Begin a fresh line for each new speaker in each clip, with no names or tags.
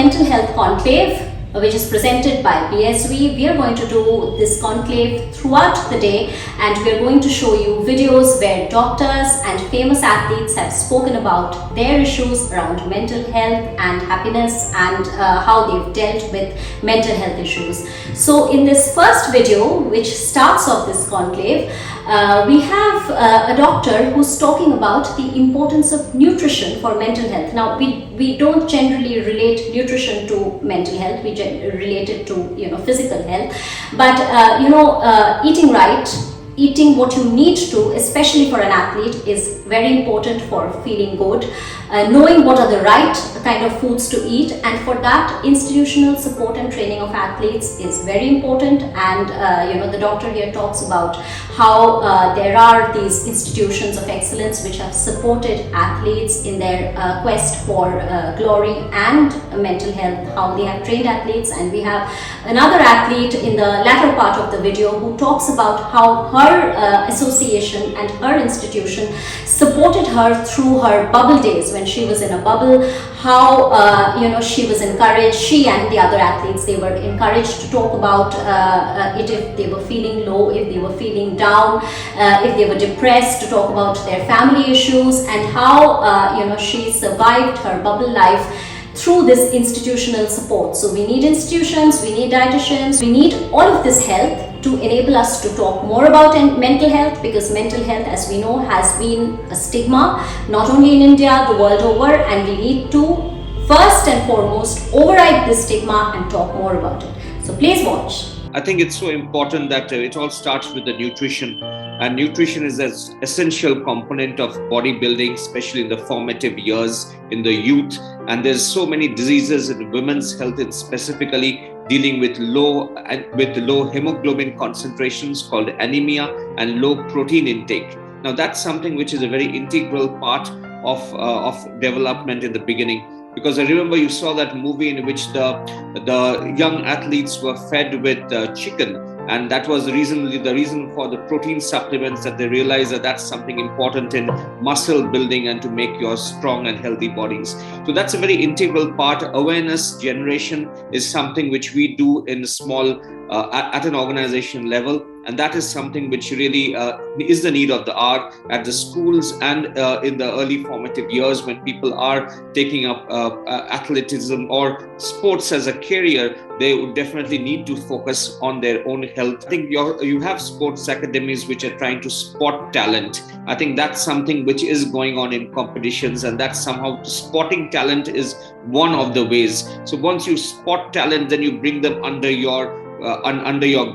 Mental Health Conclave, which is presented by BSV. We are going to do this conclave throughout the day, and we are going to show you videos where doctors and famous athletes have spoken about their issues around mental health and happiness, and how they've dealt with mental health issues. So in this first video, which starts off this conclave, we have a doctor who's talking about the importance of nutrition for mental health. Now, we don't generally relate nutrition to mental health. We relate it to physical health. But eating right, eating what you need to, especially for an athlete, is very important for feeling good. Knowing what are the right kind of foods to eat, and for that, institutional support and training of athletes is very important. And the doctor here talks about how there are these institutions of excellence which have supported athletes in their quest for glory and mental health, how they have trained athletes. And we have another athlete in the latter part of the video who talks about how her association and her institution supported her through her bubble days when she was in a bubble, how she was encouraged, she and the other athletes, they were encouraged to talk about it if they were feeling low, if they were feeling down, if they were depressed, to talk about their family issues, and how she survived her bubble life through this institutional support. So we need institutions, we need dietitians, we need all of this help to enable us to talk more about mental health, because mental health, as we know, has been a stigma, not only in India, the world over, and we need to first and foremost override this stigma and talk more about it. So please watch.
I think it's so important that it all starts with the nutrition. And nutrition is an essential component of bodybuilding, especially in the formative years, in the youth. And there's so many diseases in women's health, and specifically dealing with low hemoglobin concentrations called anemia and low protein intake. Now that's something which is a very integral part of development in the beginning. Because I remember you saw that movie in which the young athletes were fed with chicken, and that was the reason for the protein supplements, that they realized that that's something important in muscle building and to make your strong and healthy bodies. So that's a very integral part. Awareness generation is something which we do in small at an organization level, and that is something which really is the need of the hour at the schools and in the early formative years when people are taking up athleticism or sports as a career. They would definitely need to focus on their own health. I think you have sports academies which are trying to spot talent. I think that's something which is going on in competitions, and that's somehow spotting talent is one of the ways. So once you spot talent, then you bring them under your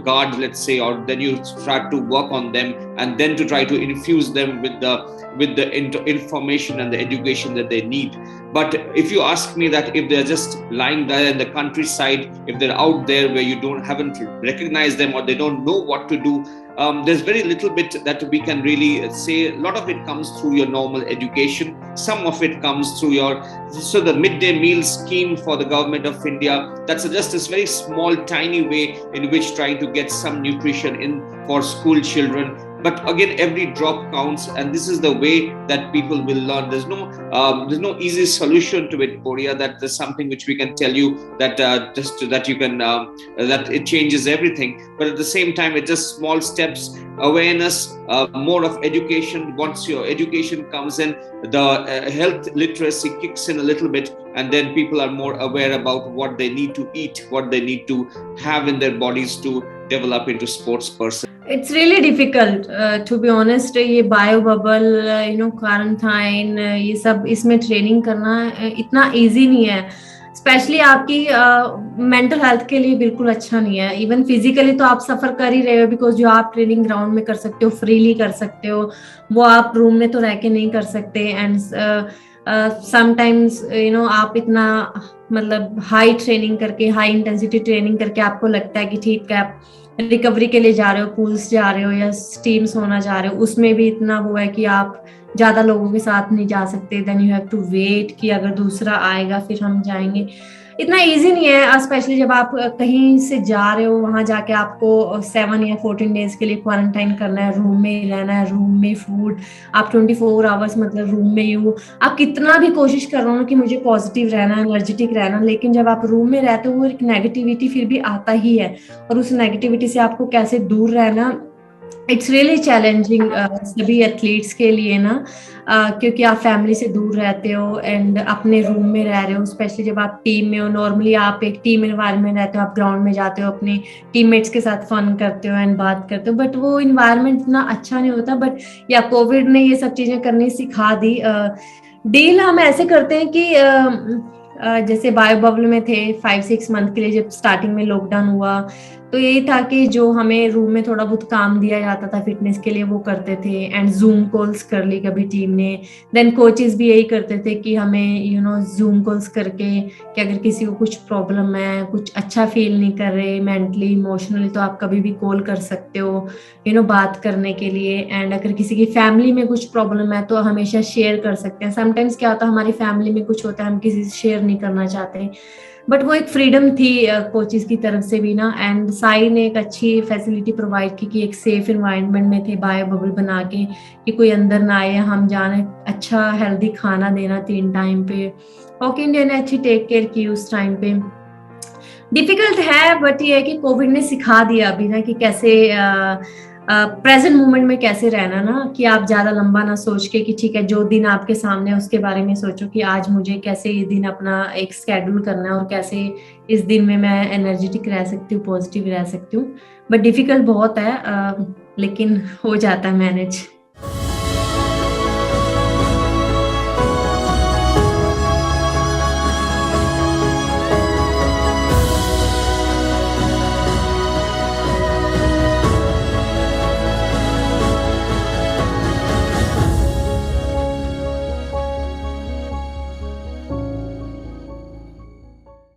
guard, let's say, or then you start to work on them, and then to try to infuse them with the information and the education that they need. But if you ask me that if they're just lying there in the countryside, if they're out there where you haven't recognized them, or they don't know what to do, there's very little bit that we can really say. A lot of it comes through your normal education. Some of it comes through the midday meal scheme for the government of India. That's just this very small, tiny way in which trying to get some nutrition in for school children. But again, every drop counts, and this is the way that people will learn. There's no easy solution to it, Boria. That there's something which we can tell you that that it changes everything. But at the same time, it's just small steps, awareness, more of education. Once your education comes in, the health literacy kicks in a little bit, and then people are more aware about what they need to eat, what they need to have in their bodies to develop into sports person.
It's really difficult to be honest. ये bio bubble, quarantine, ये सब इसमें training करना इतना easy नहीं है. Specially आपकी mental health के लिए बिल्कुल अच्छा नहीं है. इवन फिजिकली तो आप सफर कर ही रहे हो, बिकॉज जो आप ट्रेनिंग ग्राउंड में कर सकते हो, फ्रीली कर सकते हो, वो आप रूम में तो रह के नहीं कर सकते. एंड समटाइम्स आप इतना मतलब हाई ट्रेनिंग करके, हाई इंटेंसिटी ट्रेनिंग करके आपको लगता है कि ठीक है आप रिकवरी के लिए जा रहे हो, पूल्स जा रहे हो या टीम्स होना जा रहे हो, उसमें भी इतना वो है कि आप ज्यादा लोगों के साथ नहीं जा सकते. Then you have to wait कि अगर दूसरा आएगा फिर हम जाएंगे. इतना इजी नहीं है, स्पेशली जब आप कहीं से जा रहे हो, वहां जाके आपको 7 या 14 डेज के लिए क्वारंटाइन करना है, रूम में ही रहना है, रूम में फूड, आप 24 आवर्स मतलब रूम में ही हो। आप कितना भी कोशिश कर रहे हो कि मुझे पॉजिटिव रहना, एनर्जेटिक रहना, लेकिन जब आप रूम में रहते हो वो एक नेगेटिविटी फिर भी आता ही है, और उस नेगेटिविटी से आपको कैसे दूर रहना, इट्स रियली चैलेंजिंग सभी एथलीट्स के लिए ना, क्योंकि आप फैमिली से दूर रहते हो एंड अपने रूम में रह रहे हो, स्पेशली जब आप टीम में हो। नॉर्मली आप एक टीम एनवायरनमेंट रहते हो, आप ग्राउंड में जाते हो, अपने टीममेट्स के साथ फन करते हो एंड बात करते हो, बट वो इन्वायरमेंट इतना अच्छा नहीं होता। बट या कोविड ने ये सब चीजें करनी सिखा दी। डील हम ऐसे करते हैं कि जैसे बायो बबल में थे 5-6 मंथ के लिए, जब स्टार्टिंग में लॉकडाउन हुआ, तो यही था कि जो हमें रूम में थोड़ा बहुत काम दिया जाता था फिटनेस के लिए वो करते थे, एंड जूम कॉल्स कर ली कभी टीम ने। देन कोचेस भी यही करते थे कि हमें जूम कॉल्स करके कि अगर किसी को कुछ प्रॉब्लम है, कुछ अच्छा फील नहीं कर रहे मेंटली इमोशनली, तो आप कभी भी कॉल कर सकते हो बात करने के लिए। एंड अगर किसी की फैमिली में कुछ प्रॉब्लम है तो हमेशा शेयर कर सकते हैं। समटाइम्स क्या होता है, हमारी फैमिली में कुछ होता है, हम किसी से शेयर नहीं करना चाहते, बट वो एक फ्रीडम थी कोचेस की तरफ से भी ना। एंड साई ने एक अच्छी फैसिलिटी प्रोवाइड की कि एक सेफ एनवायरनमेंट में थे, बायो बबल बना के कि कोई अंदर ना आए, हम जाने, अच्छा हेल्दी खाना देना 3 टाइम पे। हॉकी इंडिया ने अच्छी टेक केयर की उस टाइम पे। डिफिकल्ट है, बट ये है कि कोविड ने सिखा दिया अभी ना कि कैसे प्रेजेंट मोमेंट में कैसे रहना ना, कि आप ज्यादा लंबा ना सोच के कि ठीक है जो दिन आपके सामने है उसके बारे में सोचो कि आज मुझे कैसे ये दिन अपना एक स्केड्यूल करना है और कैसे इस दिन में मैं एनर्जेटिक रह सकती हूँ, पॉजिटिव रह सकती हूँ। बट डिफिकल्ट बहुत है, लेकिन हो जाता है मैनेज।